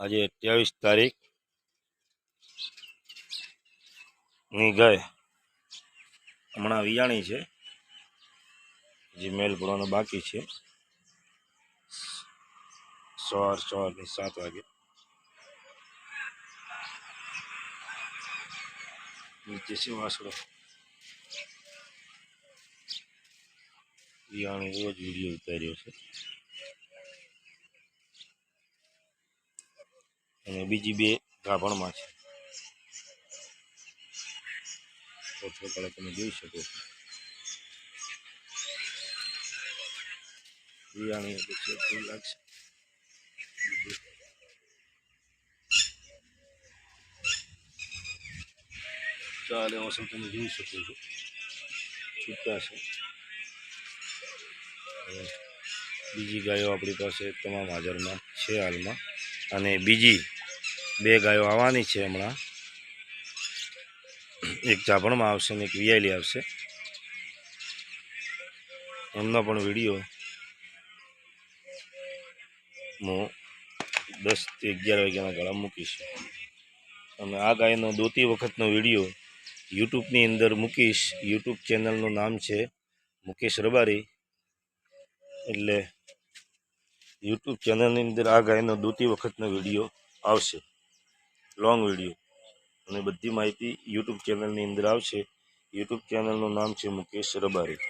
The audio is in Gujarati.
આજે 23 તારીખની ગાય હમણાં વિયાણી છે, જે મેલ પડવાનો બાકી છે. સવારની 7 વાગે નીચે છે વાસળો. વિયાણી એવો જ વિડીયો ઉતાર્યો છે. અને બીજી બે ગાભણમાં છે. ફોટો તમે જોઈ શકો છો. વિયાણી એટલે છે કેવું લાગશે. ચાલે મોસમ તમે જોઈ શકો છો, છૂટા છે. બીજી ગાયો આપણી પાસે તમામ હાજરમાં છે હાલમાં, અને બીજી બે ગાયો આવવાની છે હમણાં. એક જાભણમાં આવશે અને એક વિયાયેલી આવશે. એમનો પણ વિડીયો હું 10 થી 11 વાગ્યાના ગાળા મૂકીશ. અને આ ગાયનો દોતી વખતનો વિડીયો યુટ્યુબની અંદર મૂકીશ. યુટ્યુબ ચેનલનું નામ છે મુકેશ રબારી. એટલે યુટ્યુબ ચેનલની અંદર આ ગાયનો દોતી વખતનો વિડીયો આવશે, લોંગ વિડીયો, અને બધી માહિતી યુટ્યુબ ચેનલની અંદર આવશે. યુટ્યુબ ચેનલનું નામ છે મુકેશ રબારી.